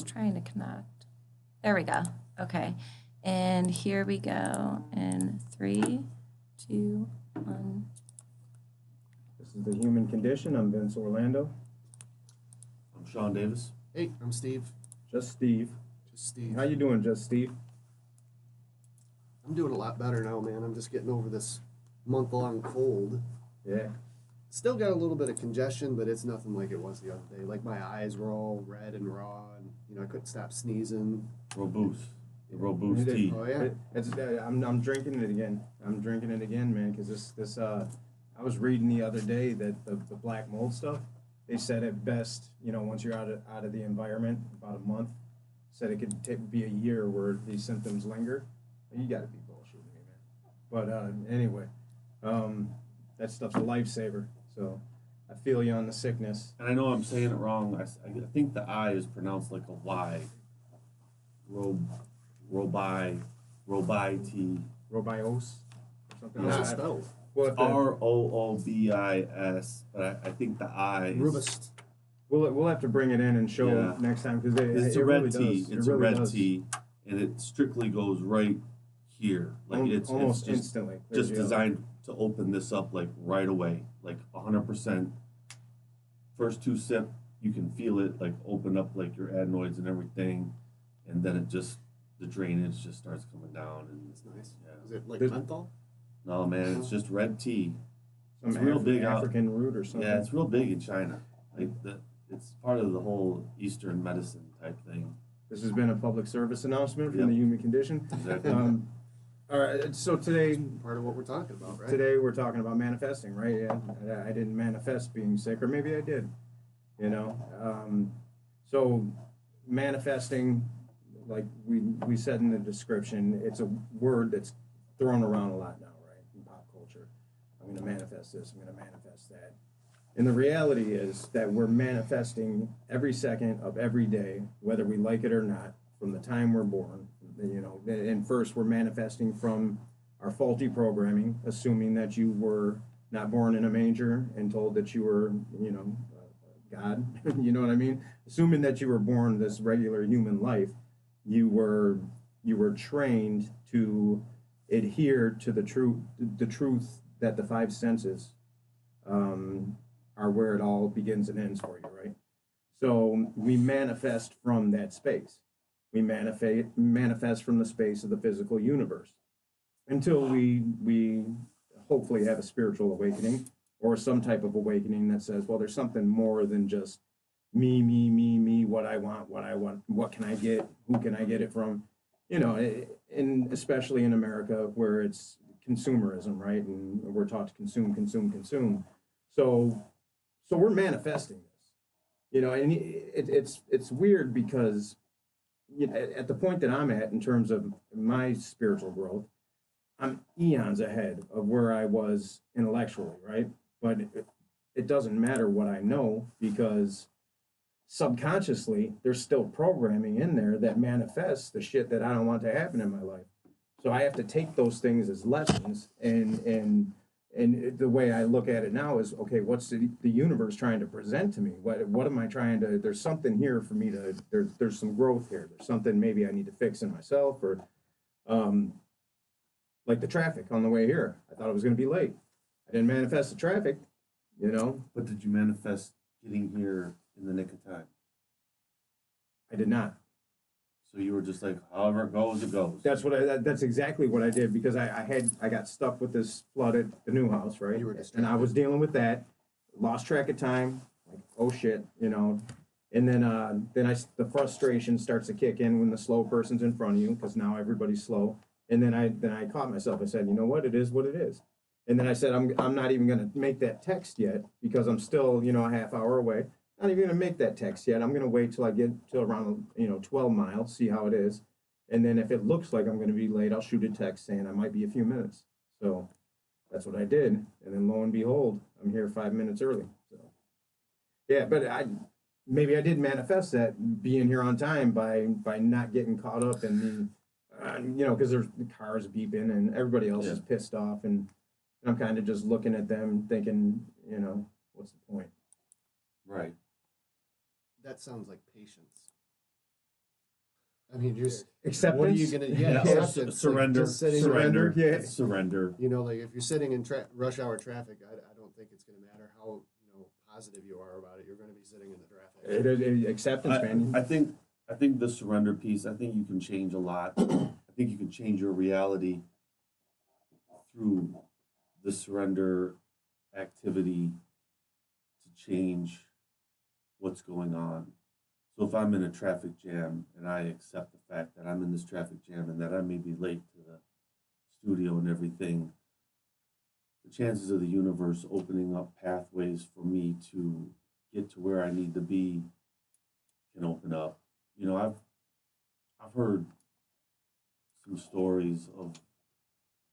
trying to connect. There we go. Okay. And here we go in 3, 2, 1. This is The Human Condition. I'm Vince Orlando. I'm Sean Davis. Hey, I'm Steve. Just Steve. Just Steve. How you doing, Just Steve? I'm doing a lot better now, man. I'm just getting over this month-long cold. Yeah. Still got a little bit of congestion, but it's nothing like it was the other day. Like my eyes were all red and raw, and I couldn't stop sneezing. Robust. The Robust tea. Oh yeah. I'm drinking it again. I'm drinking it again, man, because this I was reading the other day that the black mold stuff, they said it best, once you're out of the environment, about a month, said it could be a year where these symptoms linger. You got to be bullshitting me, man. But anyway, that stuff's a lifesaver. So I feel you on the sickness. And I know I'm saying it wrong. I think the I is pronounced like a Y. Robi Robios or something. How's it I- spelled? Well, ROOBIS, but I think the I is Robust. we'll have to bring it in and show Yeah. next time because it's it a red really tea. does. It's It a really red does. tea, and it strictly goes right here. Like it's almost just instantly. just There you go. designed to open this up like right away, like 100%. First 2 sip, you can feel it like open up like your adenoids and everything, and then the drainage just starts coming down, and That's nice. Yeah. Is it like There's- menthol? no man, it's just red tea. Some It's real big out. African root or something. Yeah, it's real big in China. It's part of the whole Eastern medicine type thing. This has been a public service announcement from Yep. the Human Condition. Exactly. All right, so today Part of what we're talking about, right? Today we're talking about manifesting, right? Yeah, I didn't manifest being sick, or maybe I did. So manifesting, like we said in the description, it's a word that's thrown around a lot now, right? In pop culture, I'm going to manifest this. I'm going to manifest that. And the reality is that we're manifesting every second of every day, whether we like it or not, from the time we're born. And first we're manifesting from our faulty programming, assuming that you were not born in a manger and told that you were, God. You know what I mean? Assuming that you were born this regular human life, you were trained to adhere to the truth that the 5 senses are where it all begins and ends for you, right? So we manifest from that space. We manifest from the space of the physical universe until we hopefully have a spiritual awakening or some type of awakening that says, well, there's something more than just me, what I want, what can I get, who can I get it from, and especially in America where it's consumerism, right? And we're taught to consume. So we're manifesting this, and it's weird because at the point that I'm at in terms of my spiritual growth, I'm eons ahead of where I was intellectually, right? But it doesn't matter what I know because subconsciously there's still programming in there that manifests the shit that I don't want to happen in my life. So I have to take those things as lessons and the way I look at it now is, okay, what's the universe trying to present to me? What am I trying to, there's something here for me to, there's some growth here. There's something maybe I need to fix in myself or, like the traffic on the way here. I thought I was going to be late. I didn't manifest the traffic, But did you manifest getting here in the nick of time? I did not. So you were just like, however it goes, it goes. That's exactly what I did because I got stuck with this flood at the new house, right? You were And I was distracted. dealing with that, lost track of time, like, oh shit, and then the frustration starts to kick in when the slow person's in front of you because now everybody's slow. And then I caught myself. I said, you know what? It is what it is. And then I said, I'm not even going to make that text yet because I'm still, a half hour away. Not even going to make that text yet. I'm going to wait till I get to around, 12 miles, see how it is. And then if it looks like I'm going to be late, I'll shoot a text saying I might be a few minutes. So that's what I did. And then lo and behold, I'm here 5 minutes early. So yeah, but maybe I did manifest that being here on time by not getting caught up in because there's the cars beeping and everybody else is pissed off and I'm kind of just looking at them thinking, what's the point? Right. That sounds like patience. I mean, you're just Acceptance. what are you gonna? Yeah, Yeah, or acceptance, like, surrender, just sitting surrender, there. Yeah. it's surrender. You know, like if you're sitting in rush hour traffic, I don't think it's going to matter how positive you are about it. You're going to be sitting in the traffic. Acceptance, man. I think the surrender piece, I think you can change a lot. I think you can change your reality through the surrender activity to change what's going on. So if I'm in a traffic jam and I accept the fact that I'm in this traffic jam and that I may be late to the studio and everything, the chances of the universe opening up pathways for me to get to where I need to be can open up. You know, I've heard some stories of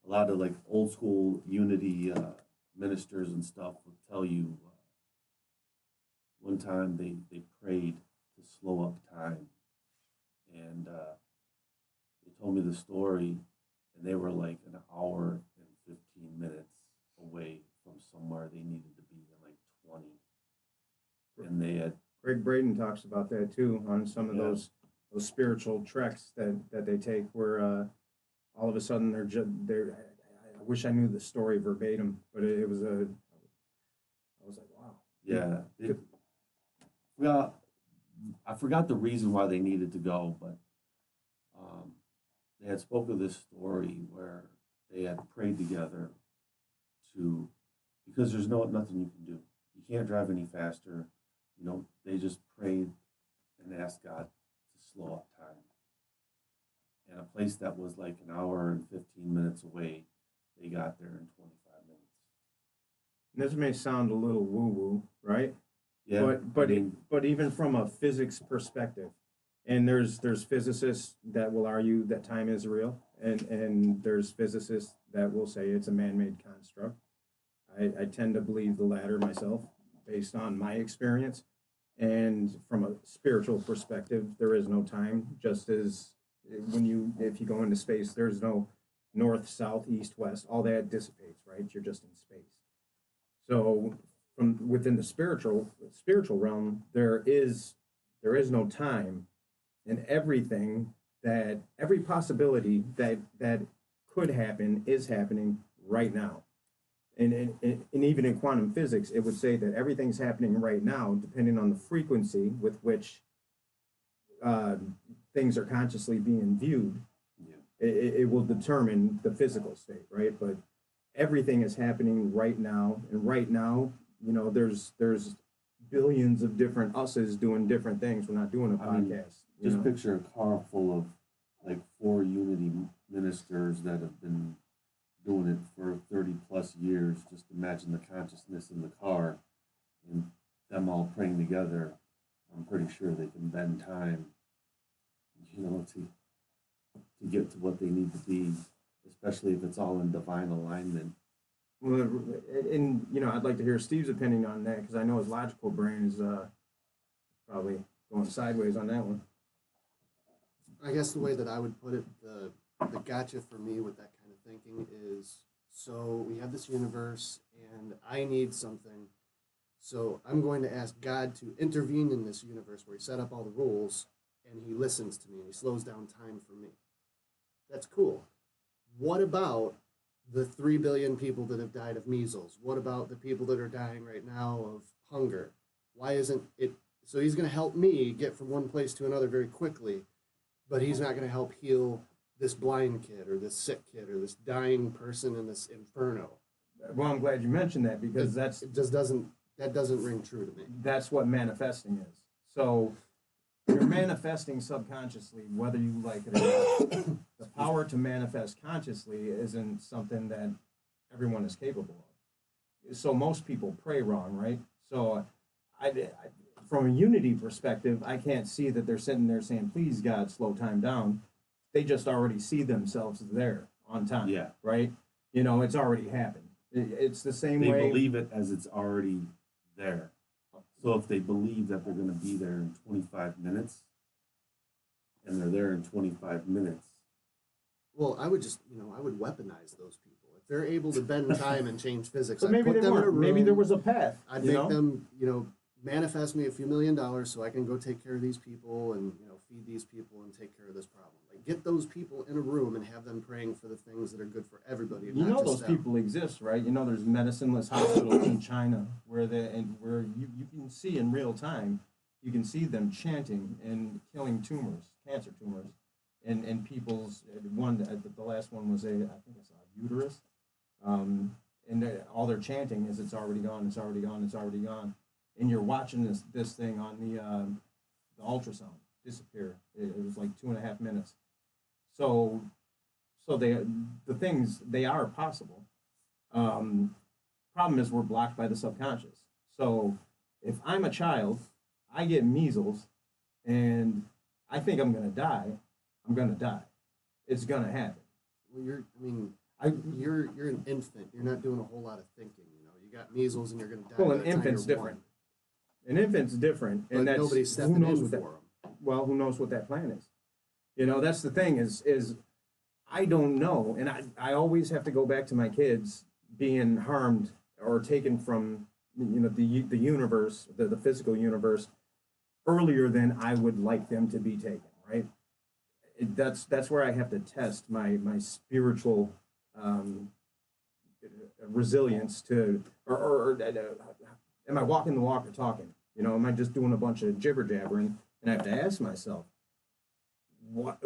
a lot of like old school unity ministers and stuff would tell you one time they prayed to slow up time, and they told me the story, and they were like an hour and 15 minutes away from somewhere they needed to be in like 20, and they had Greg Braden talks about that too on some of Yeah. those spiritual treks that they take, where all of a sudden they're. I wish I knew the story verbatim, but it was I was like, wow. Yeah. Well, I forgot the reason why they needed to go, but they had spoke of this story where they had prayed together because there's nothing you can do. You can't drive any faster. You know, they just prayed and asked God to slow up time. And a place that was like an hour and 15 minutes away, they got there in 25 minutes. And this may sound a little woo-woo, right? Yeah. But even from a physics perspective, and there's physicists that will argue that time is real, and there's physicists that will say it's a man-made construct. I tend to believe the latter myself, based on my experience. And from a spiritual perspective, there is no time. Just as if you go into space, there's no north, south, east, west. All that dissipates, right? You're just in space. So from within the spiritual realm, there is no time, and every possibility that could happen is happening right now. And even in quantum physics, it would say that everything's happening right now, depending on the frequency with which things are consciously being viewed. Yeah. It will determine the physical state, right? But everything is happening right now, and right now, you know, there's billions of different us's doing different things. We're not doing a podcast. Just picture a car full of like 4 unity ministers that have been doing it for 30 plus years. Just imagine the consciousness in the car and them all praying together. I'm pretty sure they can bend time, you know, to get to what they need to be, especially if it's all in divine alignment. Well, and you know, I'd like to hear Steve's opinion on that, because I know his logical brain is probably going sideways on that one. I guess the way that I would put it, the gotcha for me with that kind of thinking is, so we have this universe and I need something. So I'm going to ask God to intervene in this universe where he set up all the rules, and he listens to me and he slows down time for me. That's cool. What about the 3 billion people that have died of measles? What about the people that are dying right now of hunger? Why isn't it? So he's going to help me get from one place to another very quickly, but he's not going to help heal this blind kid or this sick kid or this dying person in this inferno. Well, I'm glad you mentioned that, because that doesn't ring true to me. That's what manifesting is. So you're manifesting subconsciously, whether you like it or not. The power to manifest consciously isn't something that everyone is capable of. So most people pray wrong, right? So from a unity perspective, I can't see that they're sitting there saying, please, God, slow time down. They just already see themselves there on time, Yeah. right? You know, it's already happened. It's the same They way. believe it as it's already there. So if they believe that they're going to be there in 25 minutes, and they're there in 25 minutes. Well, I would weaponize those people. If they're able to bend time and change physics, But I'd maybe put they them in a weren't. room. Maybe there was a path. I'd you make know? them, manifest me a few $1 million so I can go take care of these people and, feed these people and take care of this problem. Like, get those people in a room and have them praying for the things that are good for everybody. You not know just those them. people exist, right? You know there's medicineless hospitals in China where you can see in real time, you can see them chanting and killing tumors, cancer tumors, and people's the last one was I think it's a uterus, all they're chanting is it's already gone, it's already gone, it's already gone, and you're watching this thing on the ultrasound disappear. It was like 2.5 minutes. So the things, they are possible. Problem is we're blocked by the subconscious. So if I'm a child, I get measles, and I think I'm gonna die, I'm gonna die. It's gonna happen. Well, you're an infant. You're not doing a whole lot of thinking. You got measles and you're going to die. Well, by an the time infant's you're different. one. An infant's different, But and that's nobody's stepping who knows in what for that. them. Well, who knows what that plan is? That's the thing is I don't know, and I always have to go back to my kids being harmed or taken from the universe, the physical universe, earlier than I would like them to be taken. Right? That's where I have to test my spiritual resilience to, or am I walking the walk or talking? Am I just doing a bunch of jibber jabbering? And I have to ask myself, what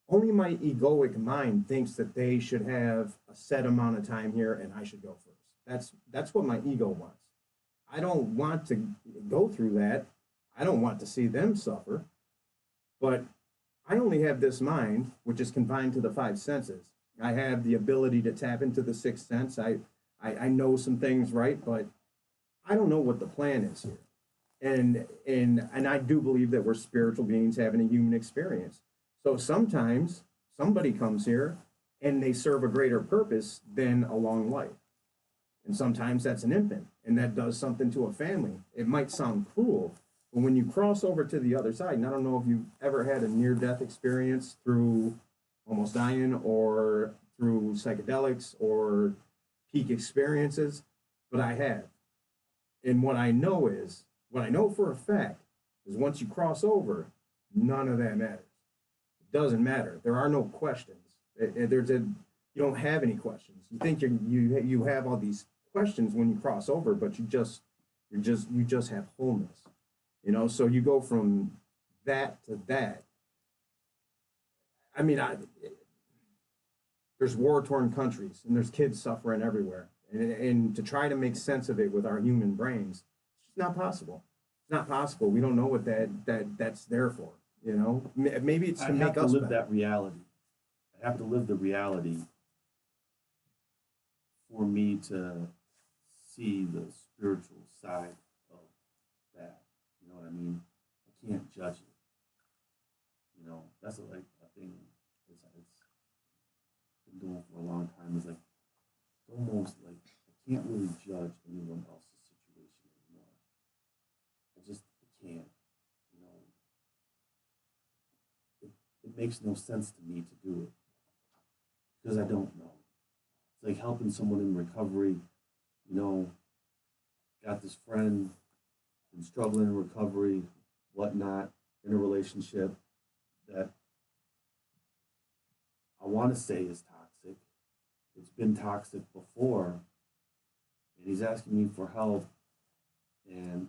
only my egoic mind thinks that they should have a set amount of time here and I should go first. That's what my ego wants. I don't want to go through that. I don't want to see them suffer. But I only have this mind, which is confined to the five senses. I have the ability to tap into the sixth sense. I know some things, right? But I don't know what the plan is here. And I do believe that we're spiritual beings having a human experience. So sometimes somebody comes here and they serve a greater purpose than a long life. And sometimes that's an infant, and that does something to a family. It might sound cruel, but when you cross over to the other side, and I don't know if you've ever had a near-death experience through almost dying or through psychedelics or peak experiences, but I have. And what I know for a fact is once you cross over, none of that matters. It doesn't matter. There are no questions. You don't have any questions. You think you have all these questions when you cross over, but you just have wholeness. So you go from that to that. I mean, there's war-torn countries and there's kids suffering everywhere, and to try to make sense of it with our human brains, it's just not possible. It's not possible. We don't know what that's there for. Maybe it's to make us live better. that reality. I have to live the reality for me to see the spiritual side of that. You know what I mean? I can't judge it. That's like a thing it's been doing for a long time. It's like almost like I can't really judge anyone else's situation anymore. I can't. It makes no sense to me to do it because I don't know. It's like helping someone in recovery. Got this friend been struggling in recovery, whatnot, in a relationship that I want to say is toxic. It's been toxic before, and he's asking me for help, and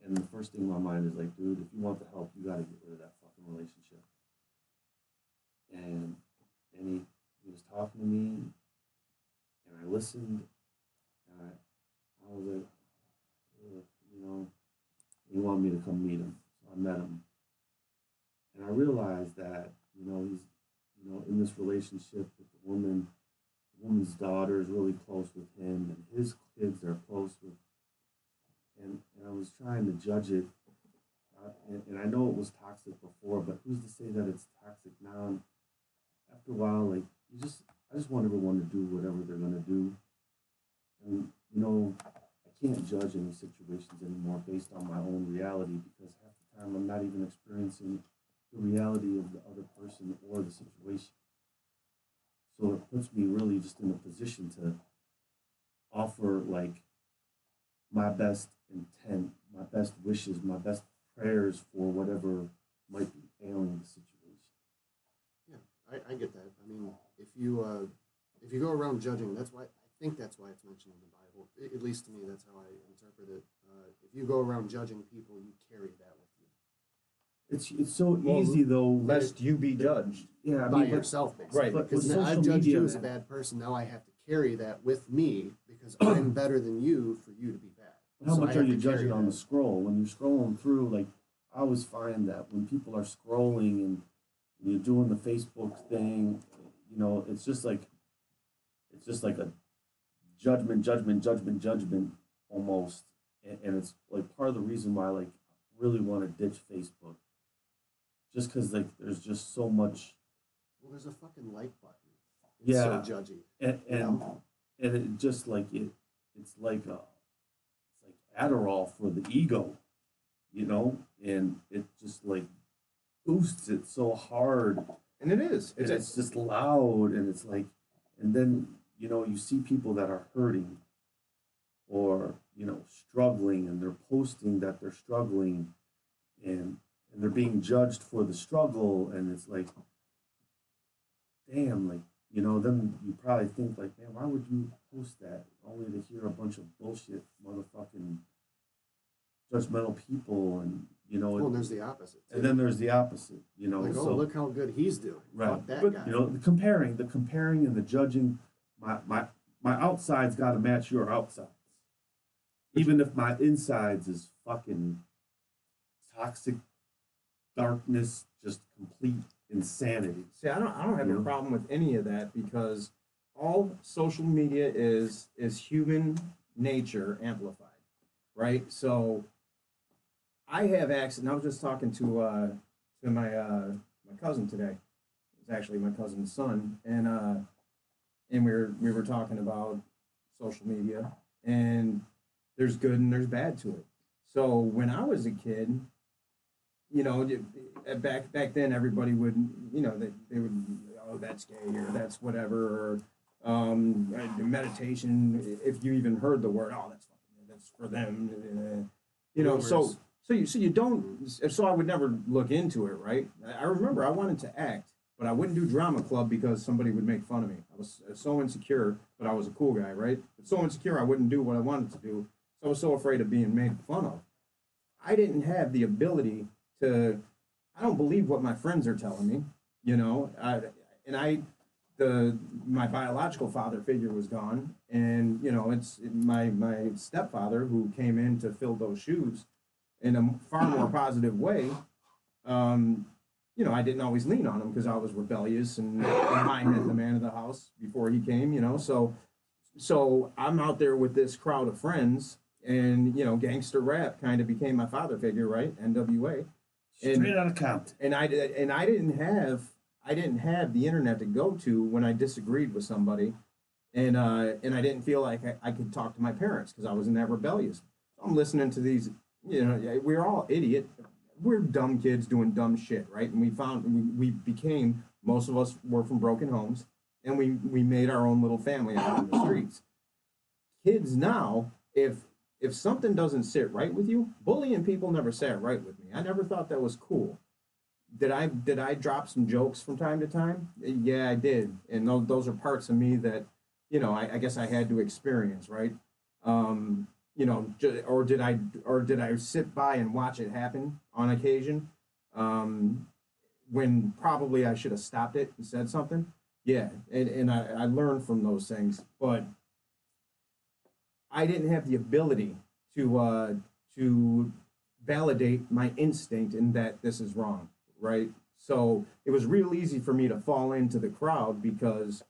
the first thing in my mind is like, dude, if you want the help, you got to get rid of that fucking relationship. And he was talking to me, and I listened, and I was like, he wanted me to come meet him, so I met him, and I realized that he's in this relationship with the woman. The woman's daughter is really close with him, and his kids are close with. And I was trying to judge it, and I know it was toxic before, but who's to say that it's toxic now? And after a while, I just want everyone to do whatever they're gonna do, and I can't judge any situations anymore based on my own reality because half the time I'm not even experiencing the reality of the other person or the situation. So it puts me really just in a position to offer my best intent, my best wishes, my best prayers for whatever might be curtailing the situation. Yeah, I get that. I mean, if you go around judging, that's why I think that's why it's mentioned in the Bible. At least to me, that's how I interpret it. If you go around judging people, you carry that with you It's so Well, easy though. Lest you be judged. Yeah, I by mean, but- yourself, basically. Right. But Because with now I've social judged media, you as a man, bad person. Now I have to carry that with me because I'm better than you for you to be bad. how So I much are have you to carry judging on the that. scroll? When you're scrolling through, like, I always find that when people are scrolling and you're doing the Facebook thing, you know, it's just like a judgment almost. And it's like part of the reason why I like really want to ditch Facebook. Just because like there's just so much Well, there's a fucking like button. It's Yeah. so judgy. and you and, know? and it just like it's like Adderall for the ego, you know, and it just like boosts it so hard. And it is. It's just loud, and it's like, and then you know you see people that are hurting or you know struggling, and they're posting that they're struggling, and they're being judged for the struggle, and it's like, damn, like you know, then you probably think like, man, why would you post that only to hear a bunch of bullshit, motherfucking judgmental people, and you know, Well, and there's the opposite. Too. and then there's the opposite, you know, like, oh, so. look how good he's doing. Right. Fuck that But, guy. You know, the comparing and the judging, my outside's got to match your outsides. Even if my insides is fucking toxic darkness, just complete insanity. See, I don't have You a know? problem with any of that because all social media is human nature amplified, right? So I have access. And I was just talking to my cousin today. It's actually my cousin's son, and we were talking about social media, and there's good and there's bad to it. So when I was a kid, you know, back then everybody would, you know, they would, oh, that's gay or that's whatever, or meditation. If you even heard the word, oh, that's for them, you know. Rumors. So you don't. So I would never look into it, right? I remember I wanted to act, but I wouldn't do drama club because somebody would make fun of me. I was so insecure, but I was a cool guy, right? But so insecure I wouldn't do what I wanted to do. So I was so afraid of being made fun of. I didn't have the ability to. I don't believe what my friends are telling me, you know. My biological father figure was gone, and you know, it's my stepfather who came in to fill those shoes in a far more positive way. You know, I didn't always lean on him because I was rebellious and I had the man of the house before he came, you know. So I'm out there with this crowd of friends, and you know, gangster rap kind of became my father figure, right? NWA. Straight out of Compton. And I didn't have the internet to go to when I disagreed with somebody, and I didn't feel like I could talk to my parents because I wasn't that rebellious. So I'm listening to these, you know, we're all idiot, we're dumb kids doing dumb shit, right? And we became, most of us were from broken homes, and we made our own little family out in the streets. Kids now, if something doesn't sit right with you, bullying people never sat right with me. I never thought that was cool. Did I drop some jokes from time to time? Yeah, I did, and those are parts of me that, you know, I guess I had to experience, right? You know, or did I sit by and watch it happen on occasion, when probably I should have stopped it and said something? Yeah, and I learned from those things, but I didn't have the ability to validate my instinct in that this is wrong, right? So it was real easy for me to fall into the crowd because,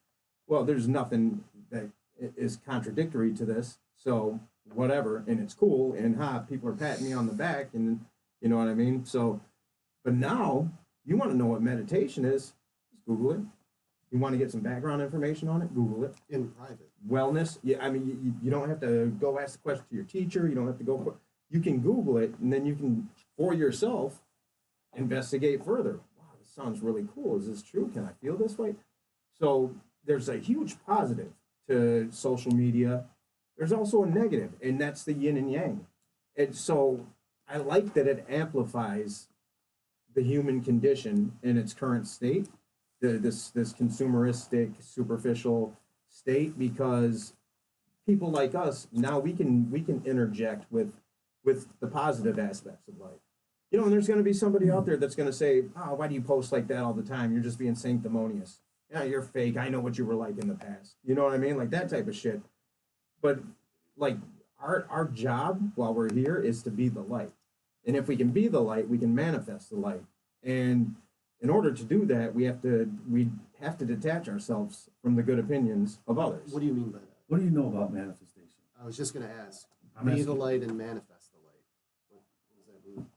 well, there's nothing that is contradictory to this, so whatever, and it's cool, and people are patting me on the back, and you know what I mean? So, but now, you want to know what meditation is, just Google it. You want to get some background information on it, Google it. In private. Wellness, yeah, I mean, you don't have to go ask the question to your teacher, you don't have to go, you can Google it, and then you can, for yourself, investigate further. Wow, this sounds really cool, is this true? Can I feel this way? So, there's a huge positive to social media. There's also a negative, and that's the yin and yang. And so I like that it amplifies the human condition in its current state, this consumeristic, superficial state, because people like us now we can interject with the positive aspects of life. You know, and there's going to be somebody out there that's going to say, "Oh, why do you post like that all the time? You're just being sanctimonious. Yeah, you're fake. I know what you were like in the past." You know what I mean? Like that type of shit. But like our job while we're here is to be the light. And if we can be the light, we can manifest the light. And in order to do that, we have to detach ourselves from the good opinions of others. What do you mean by that? What do you know about manifestation? I was just going to ask. I'm Be asking- the light and manifest the light. What does that mean?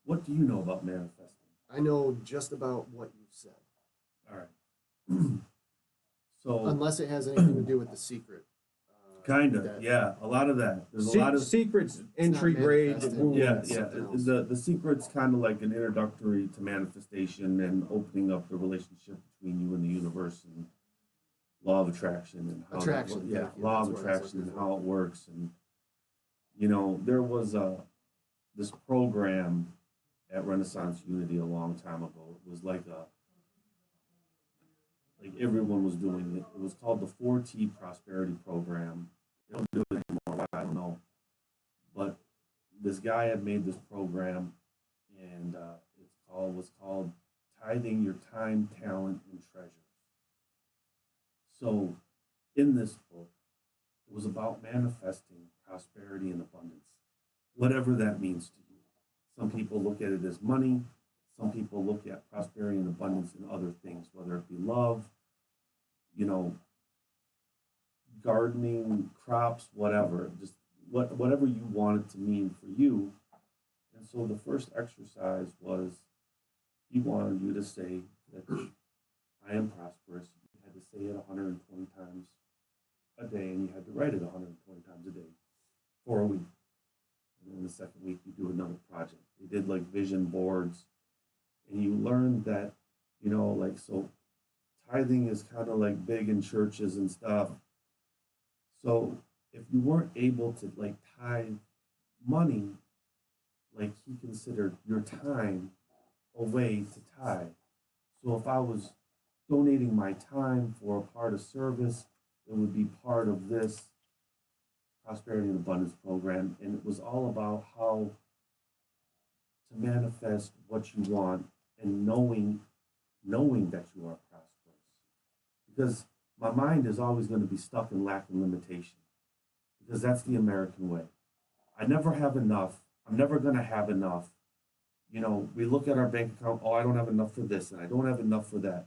What do you know about manifesting? I know just about what you said, All right. So, unless it has anything to do with the secret. kind of, that- yeah, a lot of that. There's a lot of secrets, entry grade. manifested. woo-woo. yeah, It's yeah. something else. The secret's kind of like an introductory to manifestation and opening up the relationship between you and the universe and law of attraction and how Attraction, yeah, thank you. law That's of what I was attraction and looking how it works. And you know, there was this program at Renaissance Unity a long time ago. It was like everyone was doing it. It was called the 4T Prosperity Program. They don't do it anymore. I don't know. But this guy had made this program, and was called Tithing Your Time, Talent, and Treasures. So, in this book, it was about manifesting prosperity and abundance, whatever that means to you. Some people look at it as money. Some people look at prosperity and abundance in other things, whether it be love, you know, gardening, crops, whatever, just whatever you want it to mean for you. And so the first exercise was he wanted you to say that I am prosperous. You had to say it 120 times a day, and you had to write it 120 times a day for a week. And then the second week, you do another project. They did like vision boards, and you learned that, you know, like, so tithing is kind of like big in churches and stuff. So if you weren't able to like tithe money, like he considered your time a way to tithe. So if I was donating my time for a part of service, it would be part of this prosperity and abundance program. And it was all about how to manifest what you want and knowing that you are prosperous. Because my mind is always going to be stuck in lack and limitation, because that's the American way. I never have enough. I'm never going to have enough. You know, we look at our bank account, oh, I don't have enough for this and I don't have enough for that.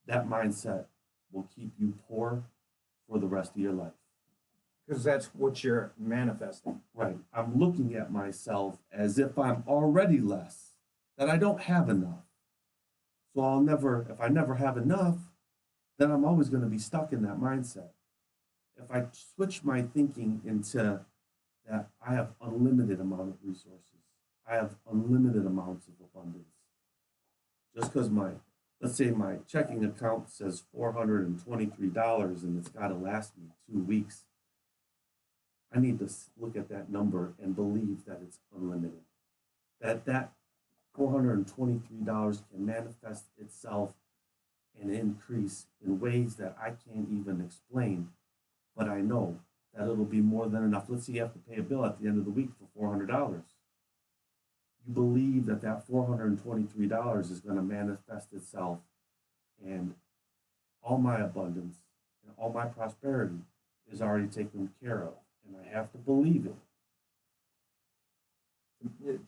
That mindset will keep you poor for the rest of your life. Because that's what you're manifesting. Right. I'm looking at myself as if I'm already less, that I don't have enough. So if I never have enough, then I'm always going to be stuck in that mindset. If I switch my thinking into that I have unlimited amount of resources, I have unlimited amounts of abundance. Just because let's say my checking account says $423 and it's got to last me 2 weeks, I need to look at that number and believe that it's unlimited. That $423 can manifest itself and increase in ways that I can't even explain, but I know that it'll be more than enough. Let's say you have to pay a bill at the end of the week for $400. You believe that $423 is going to manifest itself, and all my abundance and all my prosperity is already taken care of, and I have to believe it.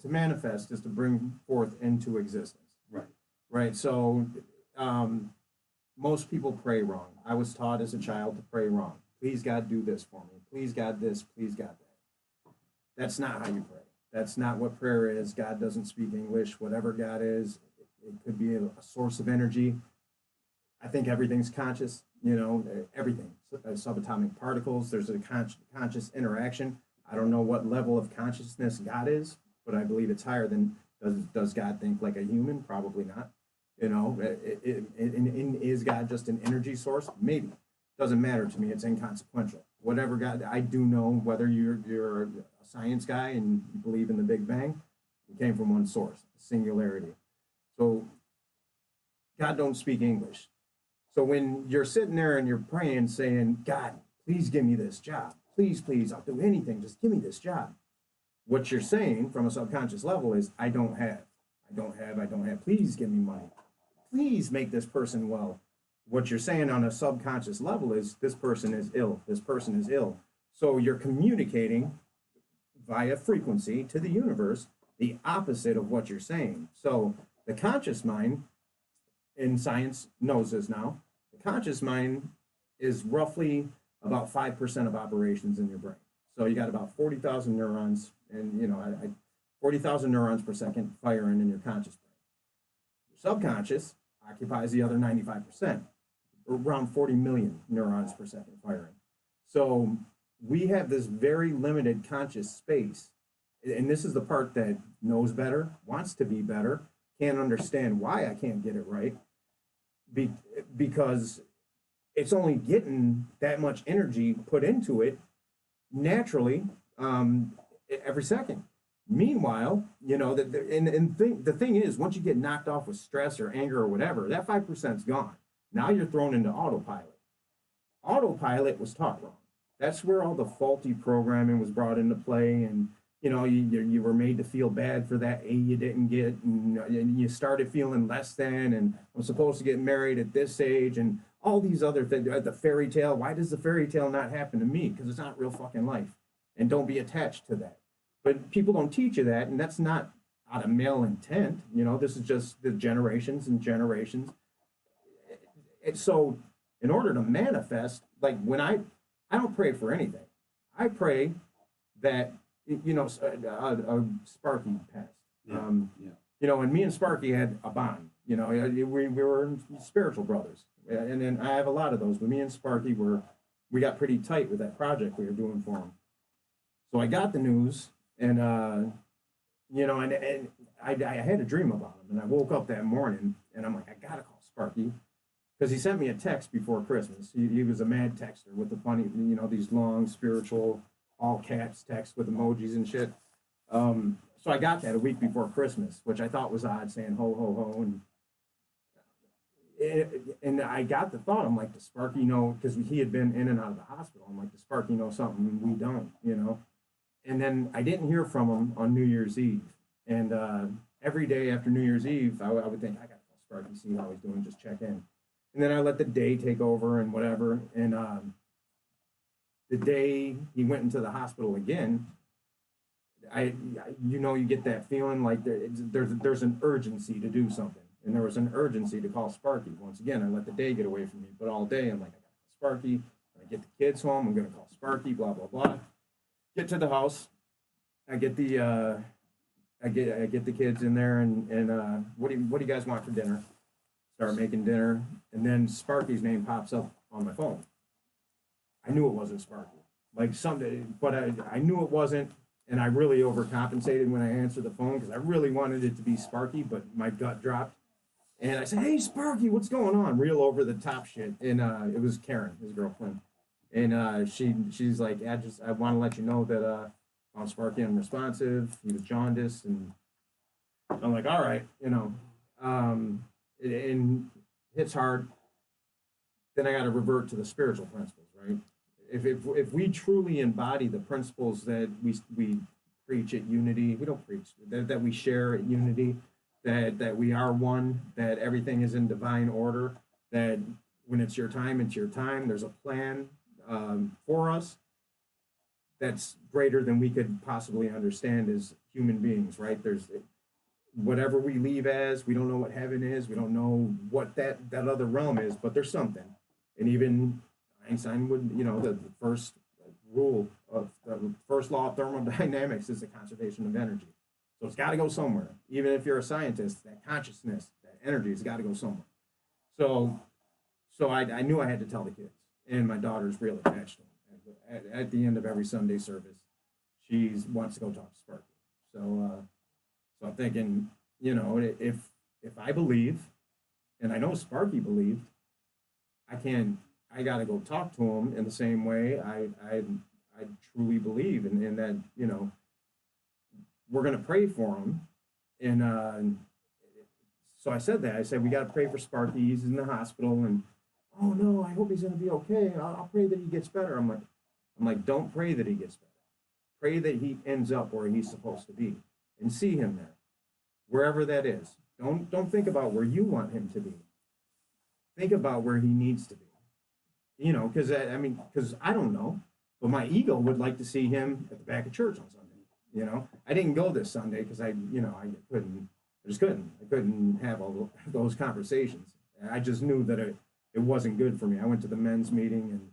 To manifest is to bring forth into existence. Right. Right. So most people pray wrong. I was taught as a child to pray wrong. Please God, do this for me. Please God, this. Please God, that. That's not how you pray. That's not what prayer is. God doesn't speak English. Whatever God is, it could be a source of energy. I think everything's conscious. You know, everything. Subatomic particles. There's a conscious interaction. I don't know what level of consciousness God is, but I believe it's higher than does God think like a human? Probably not. You know, is God just an energy source? Maybe. Doesn't matter to me. It's inconsequential. Whatever God, I do know whether you're a science guy and you believe in the Big Bang, It came from one source, singularity. So God don't speak English. So when you're sitting there and you're praying, saying, God, please give me this job. Please, please, I'll do anything. Just give me this job. What you're saying from a subconscious level is, I don't have. I don't have. I don't have. Please give me money. Please make this person well. What you're saying on a subconscious level is, this person is ill. This person is ill. So you're communicating via frequency to the universe the opposite of what you're saying. So the conscious mind, and science knows this now, the conscious mind is roughly about 5% of operations in your brain. So you got about 40,000 neurons, and 40,000 neurons per second firing in your conscious brain. Your subconscious occupies the other 95%, around 40 million neurons per second firing. So we have this very limited conscious space, and this is the part that knows better, wants to be better, can't understand why I can't get it right, because it's only getting that much energy put into it naturally every second. Meanwhile, the thing is, once you get knocked off with stress or anger or whatever, that 5% is gone. Now you're thrown into autopilot. Autopilot was taught wrong. That's where all the faulty programming was brought into play, and you were made to feel bad for that A you didn't get, and you started feeling less than, and I'm supposed to get married at this age, and all these other things. The fairy tale. Why does the fairy tale not happen to me? Because it's not real fucking life, and don't be attached to that. But people don't teach you that, and that's not out of male intent. This is just the generations and generations. So in order to manifest, like when I don't pray for anything. I pray that a Sparky passed. And me and Sparky had a bond. We were spiritual brothers, and then I have a lot of those. But me and Sparky we got pretty tight with that project we were doing for him. So I got the news, and and I had a dream about him, and I woke up that morning, and I'm like, I gotta call Sparky. Because he sent me a text before Christmas. He was a mad texter with the funny, these long spiritual, all caps text with emojis and shit. So I got that a week before Christmas, which I thought was odd, saying ho, ho, ho. And I got the thought, I'm like, does Sparky know? Because he had been in and out of the hospital. I'm like, does Sparky know something we don't, And then I didn't hear from him on New Year's Eve. And every day after New Year's Eve, I would think, I got to call Sparky, see how he's doing, just check in. And then I let the day take over and whatever. And the day he went into the hospital again, you get that feeling like there's an urgency to do something. And there was an urgency to call Sparky. Once again, I let the day get away from me. But all day, I'm like, I got to call Sparky. When I get the kids home, I'm going to call Sparky, blah, blah, blah. Get to the house. I get the kids in there, and what do you guys want for dinner? Start making dinner, and then Sparky's name pops up on my phone. I knew it wasn't Sparky, like something, but I knew it wasn't, and I really overcompensated when I answered the phone because I really wanted it to be Sparky, but my gut dropped, and I said, "Hey, Sparky, what's going on?" Real over the top shit, and it was Karen, his girlfriend, and she's like, I want to let you know that on Sparky unresponsive, he was jaundiced, and I'm like, all right, and hits hard, then I got to revert to the spiritual principles, right? If we truly embody the principles that we preach at Unity, we don't preach, that we share at Unity, that we are one, that everything is in divine order, that when it's your time, there's a plan for us that's greater than we could possibly understand as human beings, right? There's whatever we leave as, we don't know what heaven is, we don't know what that other realm is, but there's something. And even Einstein would, the first rule of the first law of thermodynamics is the conservation of energy. So it's got to go somewhere. Even if you're a scientist, that consciousness, that energy has got to go somewhere. So I knew I had to tell the kids, and my daughter's real attached to them. At the end of every Sunday service, she wants to go talk to Sparky. So I'm thinking, if I believe, and I know Sparky believed, I got to go talk to him in the same way I truly believe in that, we're going to pray for him, so I said that. I said, we got to pray for Sparky. He's in the hospital. And, oh, no, I hope he's going to be okay. I'll pray that he gets better. I'm like, don't pray that he gets better. Pray that he ends up where he's supposed to be and see him there, wherever that is. Don't think about where you want him to be. Think about where he needs to be. You know, because I don't know, but my ego would like to see him at the back of church on Sunday. You know, I didn't go this Sunday because I just couldn't. I couldn't have all those conversations. I just knew that it wasn't good for me. I went to the men's meeting and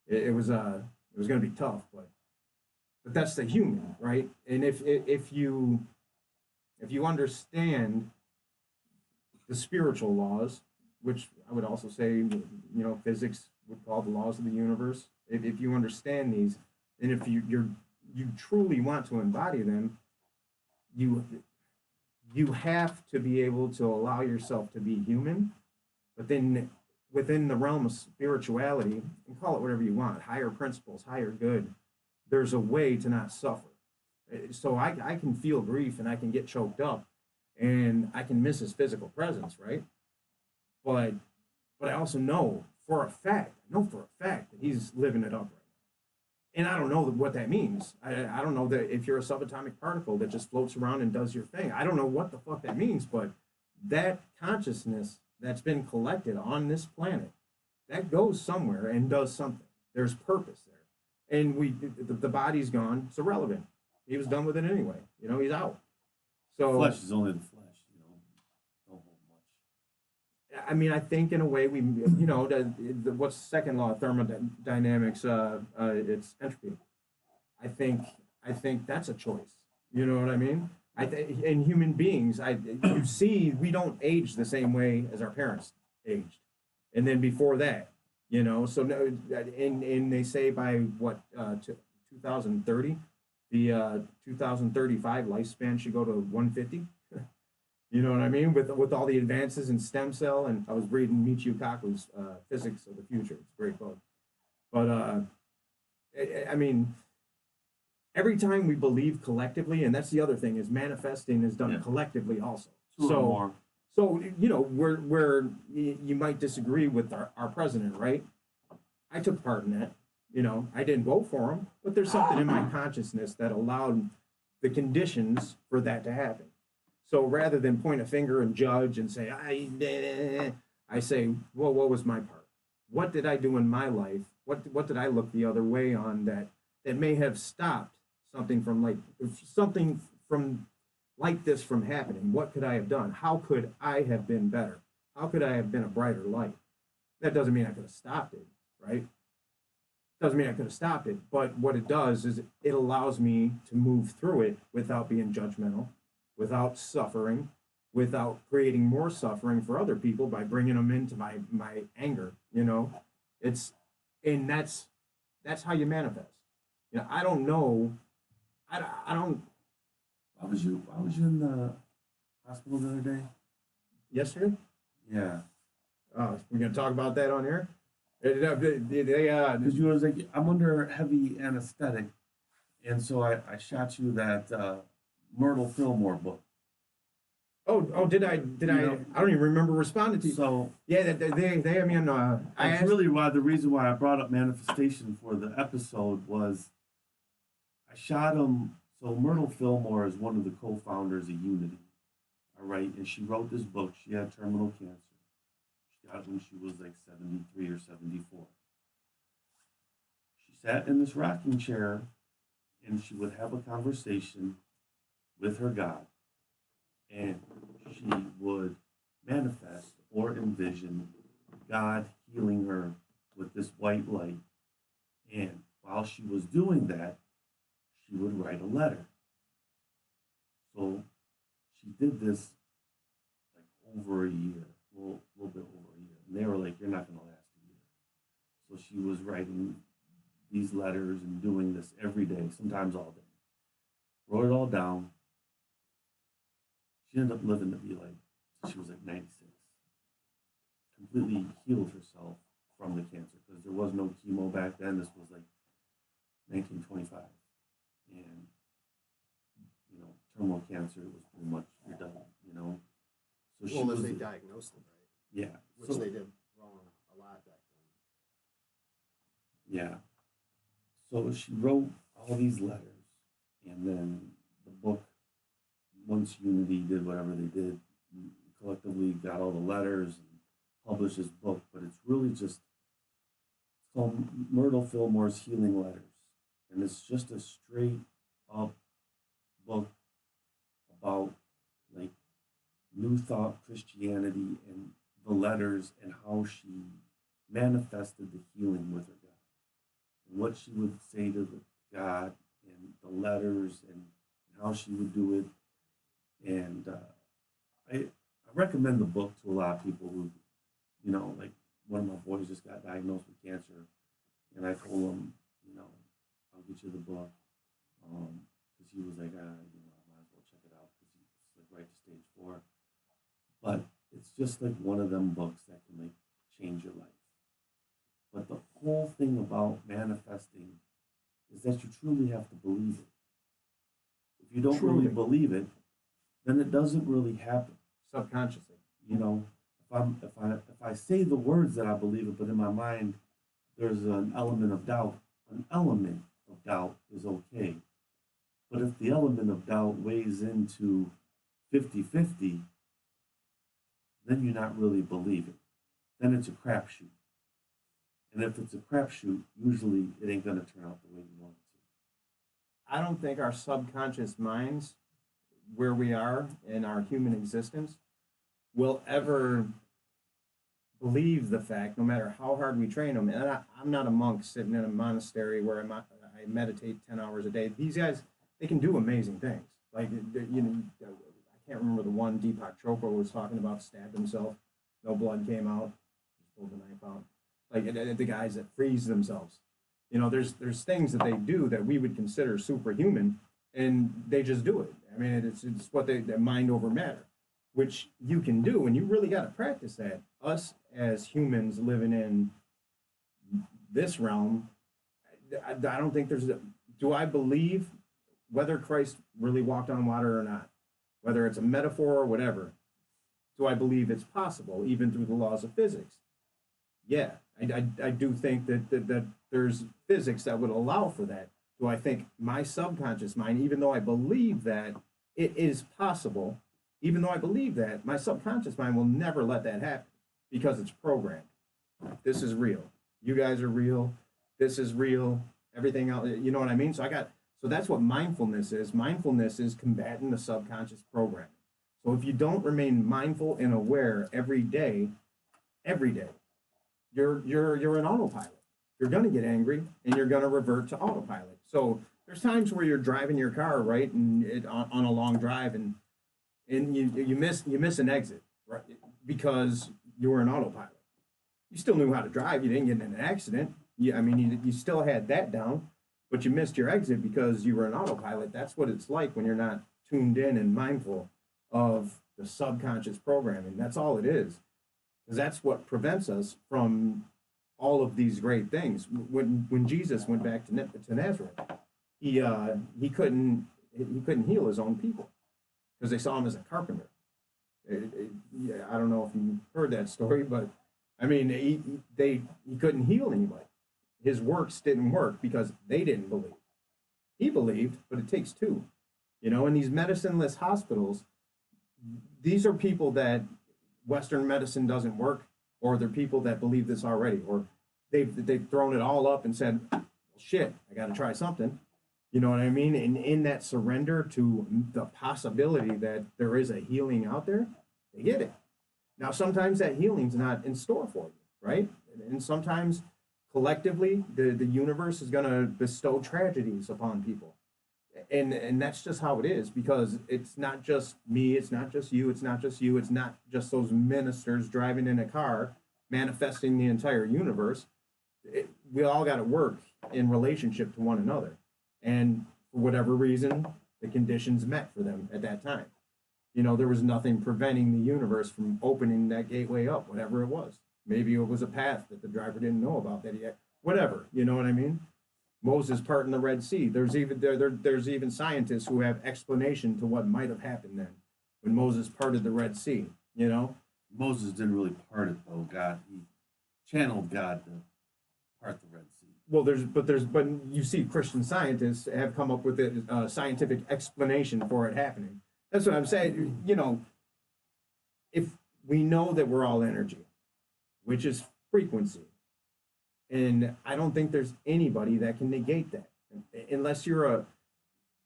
it was going to be tough, but that's the human, right? And if you understand the spiritual laws, which I would also say, you know, physics would call the laws of the universe. If you understand these, and if you truly want to embody them, you have to be able to allow yourself to be human, but then within the realm of spirituality, and call it whatever you want, higher principles, higher good, there's a way to not suffer. So I can feel grief and I can get choked up and I can miss his physical presence, right? But I also know for a fact that he's living it up right now. And I don't know what that means. I don't know that if you're a subatomic particle that just floats around and does your thing. I don't know what the fuck that means, but that consciousness that's been collected on this planet, that goes somewhere and does something. There's purpose there. And the body's gone. It's irrelevant. He was done with it anyway. You know, he's out. So Flesh is only the flesh, you know. Don't hold much. I mean, I think in a way you know, what's the second law of thermodynamics? It's entropy. I think that's a choice. You know what I mean? In human beings, you see, we don't age the same way as our parents aged, and then before that, you know. So no, and they say by 2030, the 2035 lifespan should go to 150. You know what I mean? With all the advances in stem cell, and I was reading Michio Kaku's Physics of the Future. It's a great book. But I mean, every time we believe collectively, and that's the other thing, is manifesting is done collectively also. So you know, where you might disagree with our president, right? I took part in that. You know, I didn't vote for him, but there's something in my consciousness that allowed the conditions for that to happen. So rather than point a finger and judge and say, I say, well, what was my part? What did I do in my life? What did I look the other way on that may have stopped something from like this from happening? What could I have done? How could I have been better? How could I have been a brighter light? That doesn't mean I could have stopped it, right? Doesn't mean I could have stopped it, but what it does is it allows me to move through it without being judgmental, without suffering, without creating more suffering for other people by bringing them into my anger. You know, that's how you manifest. You know, I don't know. I don't. Why was you in the hospital the other day? Yesterday? Yeah. Oh, we're gonna talk about that on here. Because you was like, I'm under heavy anesthetic, and so I shot you that Myrtle Fillmore book. Oh, did I? I don't even remember responding to you. So yeah, they had me on. that's really why the reason why I brought up manifestation for the episode was I shot him. So Myrtle Fillmore is one of the co-founders of Unity, all right, and she wrote this book. She had terminal cancer. She got it when she was like 73 or 74. She sat in this rocking chair, and she would have a conversation with her God, and she would manifest or envision God healing her with this white light. And while she was doing that, she would write a letter. So she did this like over a year, a little bit over a year. And they were like, you're not going to last a year. So she was writing these letters and doing this every day, sometimes all day. Wrote it all down. She ended up living to be like, she was like 96. Completely healed herself from the cancer because there was no chemo back then. This was like 1925. And, you know, terminal cancer, it was pretty much you're done, you know. So she Well, was, if they diagnosed them right, yeah, which so, they did wrong a lot back then. yeah. So she wrote all these letters, and then the book, once Unity did whatever they did, collectively got all the letters and published this book, but it's really just, it's called Myrtle Fillmore's Healing Letters. And it's just a straight up book about like New Thought Christianity and the letters and how she manifested the healing with her God. And what she would say to the God and the letters and how she would do it. And I recommend the book to a lot of people who, you know, like one of my boys just got diagnosed with cancer. And I told him, you know, I'll get you the book. Because he was like, you know, I might as well check it out because it's like right to stage 4. But it's just like one of them books that can like change your life. But the whole thing about manifesting is that you truly have to believe it. If you don't really Truly. believe it, then it doesn't really happen. Subconsciously. You know, if I say the words that I believe it, but in my mind there's an element of doubt. An element of doubt is okay. But if the element of doubt weighs into 50-50, then you're not really believing. Then it's a crapshoot. And if it's a crapshoot, usually it ain't gonna turn out the way you want it I don't think our subconscious minds, where we are in our human existence, will ever believe the fact, no matter how hard we train them. And I'm not a monk sitting in a monastery where I meditate 10 hours a day. These guys, they can do amazing things. Like, you know, I can't remember the one Deepak Chopra was talking about, stabbed himself, no blood came out, just pulled the knife out. Like the guys that freeze themselves. You know, there's things that they do that we would consider superhuman, and they just do it. I mean, it's what they're mind over matter, which you can do, and you really got to practice that. Us as humans living in this realm, I don't think do I believe whether Christ really walked on water or not, whether it's a metaphor or whatever, do I believe it's possible, even through the laws of physics? Yeah, I do think that there's physics that would allow for that. Do I think my subconscious mind, even though I believe that it is possible, even though I believe that, my subconscious mind will never let that happen because it's programmed. This is real. You guys are real. This is real. Everything else, you know what I mean? So that's what mindfulness is. Mindfulness is combating the subconscious programming. So if you don't remain mindful and aware every day, you're an autopilot. You're going to get angry and you're going to revert to autopilot. So there's times where you're driving your car, right, and on a long drive, and you miss an exit, right, because you were an autopilot. You still knew how to drive. You didn't get in an accident. You still had that down, but you missed your exit because you were an autopilot. That's what it's like when you're not tuned in and mindful of the subconscious programming. That's all it is. Because that's what prevents us from all of these great things. When Jesus went back to Nazareth, he couldn't heal his own people because they saw him as a carpenter. I don't know if you heard that story, but I mean, he couldn't heal anybody. His works didn't work because they didn't believe. He believed, but it takes two. You know, in these medicine-less hospitals, these are people that Western medicine doesn't work, or they're people that believe this already, or they've thrown it all up and said, well, shit, I got to try something. You know what I mean? And in that surrender to the possibility that there is a healing out there, they get it. Now, sometimes that healing's not in store for you, right? And sometimes collectively, the universe is going to bestow tragedies upon people. And that's just how it is, because it's not just me, it's not just you, it's not just you, it's not just those ministers driving in a car manifesting the entire universe. We all got to work in relationship to one another. And for whatever reason, the conditions met for them at that time. You know, there was nothing preventing the universe from opening that gateway up, whatever it was. Maybe it was a path that the driver didn't know about that he had, whatever, you know what I mean? Moses parting the Red Sea. There's even scientists who have explanation to what might have happened then when Moses parted the Red Sea. You know, Moses didn't really part it though. He channeled God to part the Red Sea. well, but you see Christian scientists have come up with a scientific explanation for it happening. That's what I'm saying. You know, if we know that we're all energy, which is frequency, and I don't think there's anybody that can negate that, unless you're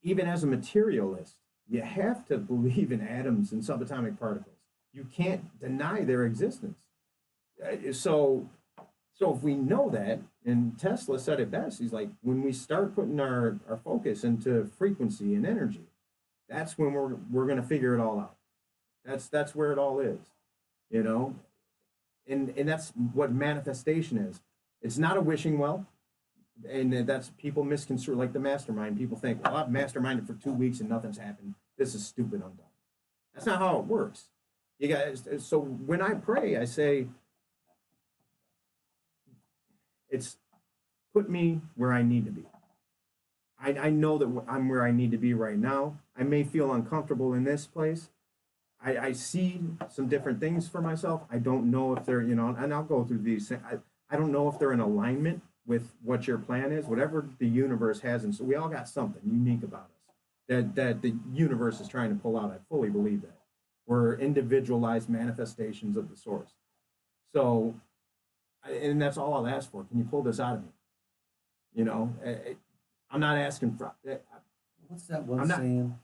even as a materialist, you have to believe in atoms and subatomic particles. You can't deny their existence. So if we know that, and Tesla said it best, he's like, when we start putting our focus into frequency and energy, that's when we're gonna figure it all out. That's where it all is, you know? And that's what manifestation is. It's not a wishing well. And that's people misconstrue, like the mastermind. People think, well, I've masterminded for 2 weeks and nothing's happened. This is stupid, I'm done. That's not how it works. You guys, so when I pray, I say, it's put me where I need to be. I know that I'm where I need to be right now. I may feel uncomfortable in this place. I see some different things for myself. I don't know if they're, you know, and I'll go through these things. I don't know if they're in alignment with what your plan is, whatever the universe has. And so we all got something unique about us that the universe is trying to pull out. I fully believe that. We're individualized manifestations of the source. So, and that's all I'll ask for. Can you pull this out of me? You know, I'm not asking for. What's that one I'm not- saying?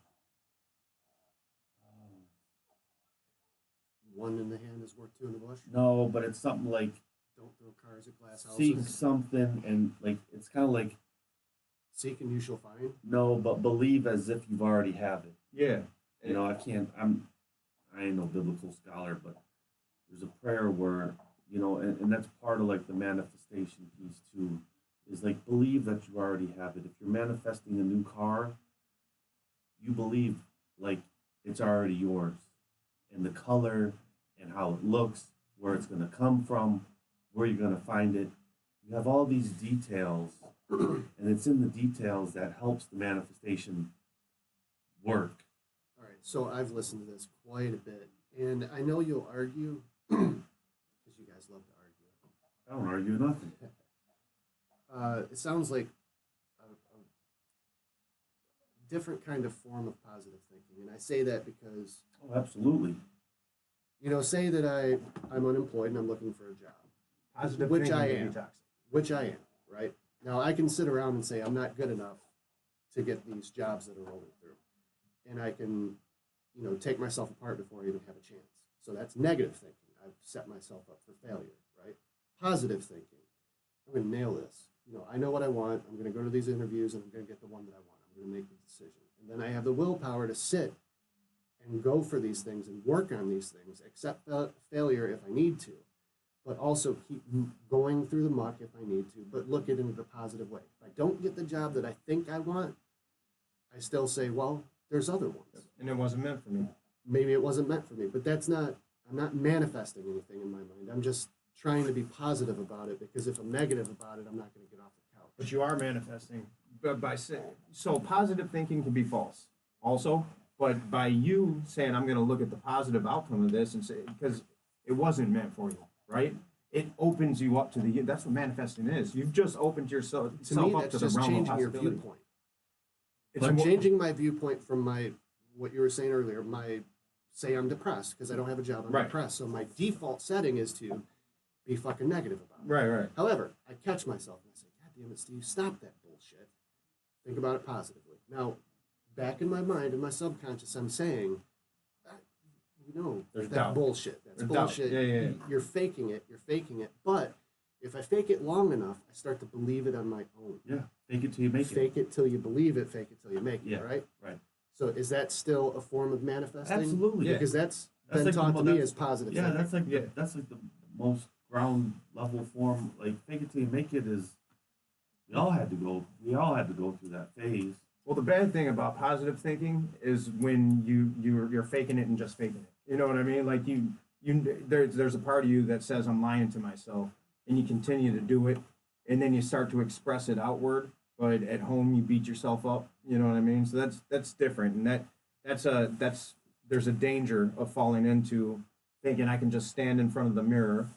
One in the hand is worth two in the bush. No, but it's something like Don't throw cars at glass seek houses. something and like it's kind of like Seek and you shall find. no, but believe as if you've already have it. Yeah. You know, I ain't no biblical scholar, but there's a prayer where, you know, and that's part of like the manifestation piece too, is like believe that you already have it. If you're manifesting a new car, you believe like it's already yours. And the color and how it looks, where it's gonna come from, where you're gonna find it. You have all these details, and it's in the details that helps the manifestation work. All right, so I've listened to this quite a bit, and I know you'll argue because you guys love to argue. I don't argue nothing. It sounds like a different kind of form of positive thinking, and I say that because Oh, absolutely. you know, say that I'm unemployed and I'm looking for a job, Positive Which thinking I can be am. toxic. which I am, right? Now I can sit around and say I'm not good enough to get these jobs that are rolling through, and I can, you know, take myself apart before I even have a chance. So that's negative thinking. I've set myself up for failure, right? Positive thinking. I'm going to nail this. You know, I know what I want. I'm going to go to these interviews and I'm going to get the one that I want. I'm going to make the decision. And then I have the willpower to sit and go for these things and work on these things, accept failure if I need to, but also keep going through the muck if I need to, but look at it in a positive way. If I don't get the job that I think I want, I still say, well, there's other ones. And it wasn't meant for me. Maybe it wasn't meant for me, but that's not, I'm not manifesting anything in my mind. I'm just trying to be positive about it, because if I'm negative about it, I'm not going to get off the couch. But you are manifesting. But by saying, so positive thinking can be false also. But by you saying, I'm going to look at the positive outcome of this and say, because it wasn't meant for you, right? It opens you up to that's what manifesting is. You've just opened yourself To me, up that's to the just realm of changing your possibility. viewpoint. It's I'm more- changing my viewpoint from what you were saying earlier, say I'm depressed because I don't have a job, I'm Right. depressed. So my default setting is to be fucking negative about it. Right, right. However, I catch myself and I say, God damn it, Steve, stop that bullshit. Think about it positively. Now, back in my mind, in my subconscious, I'm saying, you know, There's that doubt. bullshit. That's There's doubt. bullshit. Yeah. You're faking it. But if I fake it long enough, I start to believe it on my own. Yeah. Fake it till you make it. Fake it till you believe it, fake it till you make it, Yeah, right? right. So is that still a form of manifesting? Absolutely. Yeah. Because that's That's been like the taught mo- to me that's- as positive Yeah, thinking. that's like the most ground level form. Like fake it till you make it is. We all had to go through that phase. Well, the bad thing about positive thinking is when you're faking it and just faking it. You know what I mean? Like there's a part of you that says I'm lying to myself, and you continue to do it, and then you start to express it outward, but at home you beat yourself up. You know what I mean? So that's different, and that's there's a danger of falling into thinking I can just stand in front of the mirror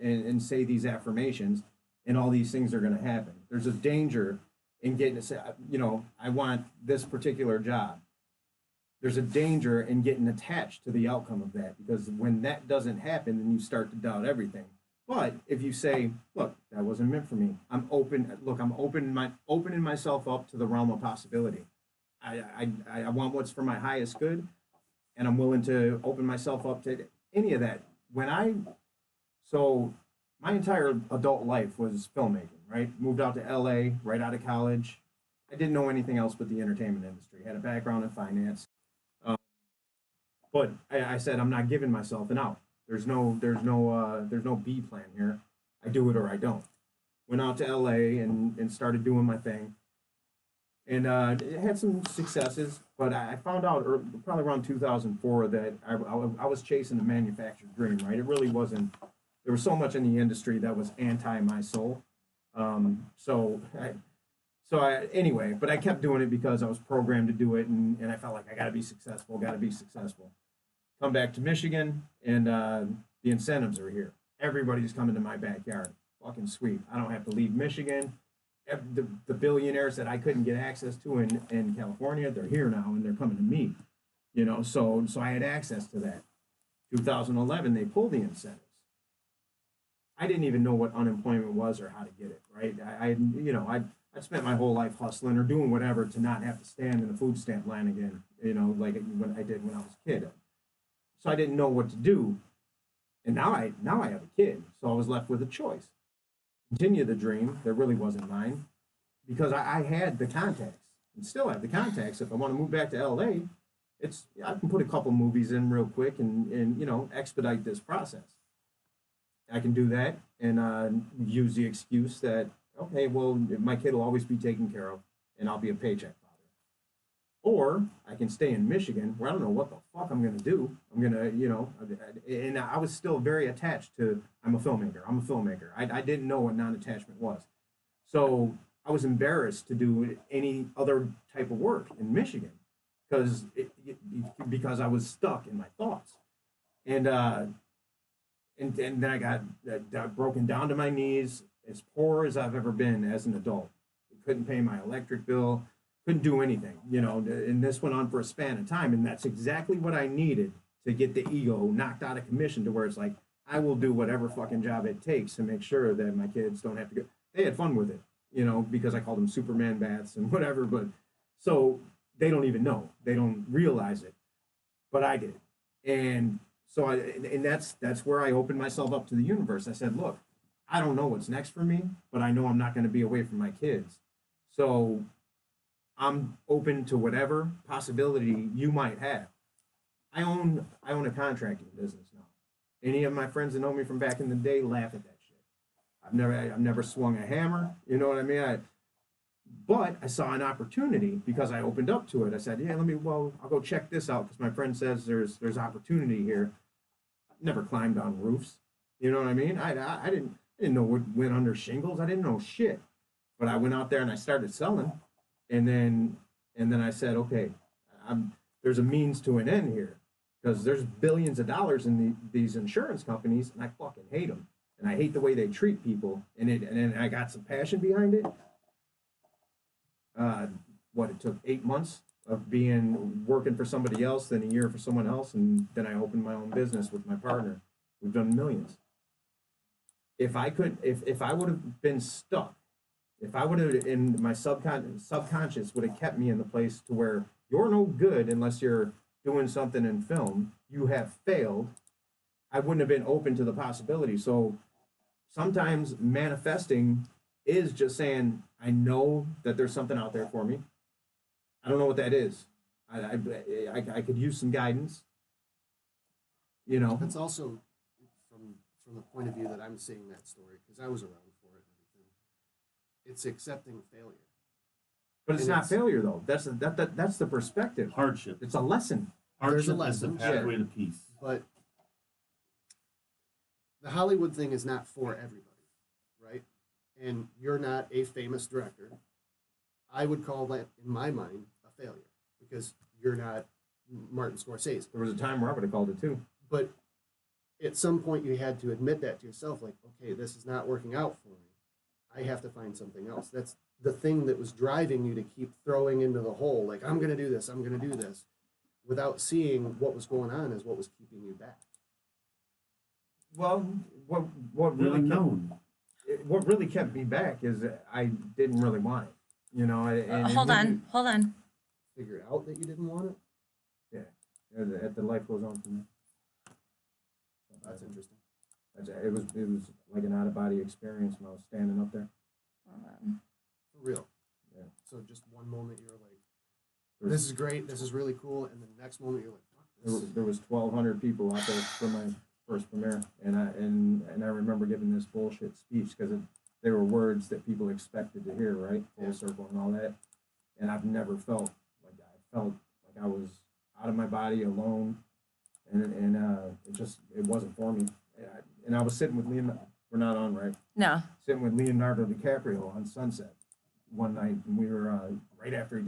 and say these affirmations, and all these things are going to happen. There's a danger in getting to say, you know, I want this particular job. There's a danger in getting attached to the outcome of that, because when that doesn't happen, then you start to doubt everything. But if you say, look, that wasn't meant for me. I'm open. Look, I'm opening myself up to the realm of possibility. I want what's for my highest good, and I'm willing to open myself up to any of that. So my entire adult life was filmmaking, right? Moved out to LA right out of college. I didn't know anything else but the entertainment industry. Had a background in finance. Um, but I said, I'm not giving myself an out. There's no B plan here. I do it or I don't. Went out to LA and started doing my thing, and it had some successes. But I found out probably around 2004 that I was chasing the manufactured dream. Right, it really wasn't. There was so much in the industry that was anti my soul. Anyway, but I kept doing it because I was programmed to do it, and I felt like I got to be successful. Got to be successful. Come back to Michigan, and the incentives are here. Everybody's coming to my backyard. Fucking sweet. I don't have to leave Michigan. The billionaires that I couldn't get access to in California, they're here now, and they're coming to me. You know, so I had access to that. 2011, they pulled the incentives. I didn't even know what unemployment was or how to get it. Right? I spent my whole life hustling or doing whatever to not have to stand in the food stamp line again. You know, like when I did when I was a kid. So I didn't know what to do, and now I have a kid, so I was left with a choice: continue the dream that really wasn't mine, because I had the contacts and still have the contacts. If I want to move back to LA, I can put a couple movies in real quick and you know, expedite this process. I can do that and use the excuse that, okay, well, my kid will always be taken care of, and I'll be a paycheck. Or I can stay in Michigan where I don't know what the fuck I'm going to do. I'm going to, you know, and I was still very attached to, I'm a filmmaker. I didn't know what non-attachment was. So I was embarrassed to do any other type of work in Michigan because I was stuck in my thoughts. And then I got broken down to my knees, as poor as I've ever been as an adult. I couldn't pay my electric bill. Couldn't do anything, you know, and this went on for a span of time, and that's exactly what I needed to get the ego knocked out of commission to where it's like, I will do whatever fucking job it takes to make sure that my kids don't have to go. They had fun with it, you know, because I called them Superman baths and whatever, but so they don't even know, they don't realize it, but I did. And so that's where I opened myself up to the universe. I said, look, I don't know what's next for me, but I know I'm not going to be away from my kids. So I'm open to whatever possibility you might have. I own a contracting business now. Any of my friends that know me from back in the day laugh at that shit. I've never swung a hammer. You know what I mean? But I saw an opportunity because I opened up to it. I said, yeah, I'll go check this out because my friend says there's opportunity here. I've never climbed on roofs. You know what I mean? I didn't know what went under shingles. I didn't know shit. But I went out there and I started selling. And then I said, okay, there's a means to an end here, because there's billions of dollars in these insurance companies, and I fucking hate them, and I hate the way they treat people, and I got some passion behind it. It took 8 months of working for somebody else, then a year for someone else, and then I opened my own business with my partner. We've done millions. If I would have been stuck. If I would have, in my subconscious would have kept me in the place to where you're no good unless you're doing something in film, you have failed, I wouldn't have been open to the possibility. So sometimes manifesting is just saying, I know that there's something out there for me. I don't know what that is. I could use some guidance. You know. That's also from the point of view that I'm seeing that story, because I was around for it and everything. It's accepting failure. But it's not failure though. That's the perspective. Hardship. It's a lesson. Hardship There's a lesson, is the pathway to peace. But the Hollywood thing is not for everybody, right? And you're not a famous director. I would call that, in my mind, a failure because you're not Martin Scorsese. There was a time where I would have called it too. But at some point, you had to admit that to yourself, like, okay, this is not working out for me. I have to find something else. That's the thing that was driving you to keep throwing into the hole. Like, I'm going to do this, I'm going to do this, without seeing what was going on is what was keeping you back. Well, what Really really kept, known. what really kept me back is that I didn't really want it. You know, and Hold on. Figured out that you didn't want it? At the life goes on from there. That's interesting. It was like an out of body experience when I was standing up there. For real. Yeah. So just one moment you're like, There this was, is great, this is really cool, and then the next moment you're like, fuck this. there was 1,200 people out there for my first premiere, and I remember giving this bullshit speech because they were words that people expected to hear, right? Full Yeah. circle and all that, and I've never felt like that. I felt like I was out of my body, alone, and it wasn't for me. And I was sitting with Leonardo. We're not on, right? No. Sitting with Leonardo DiCaprio on Sunset one night, and we were right after he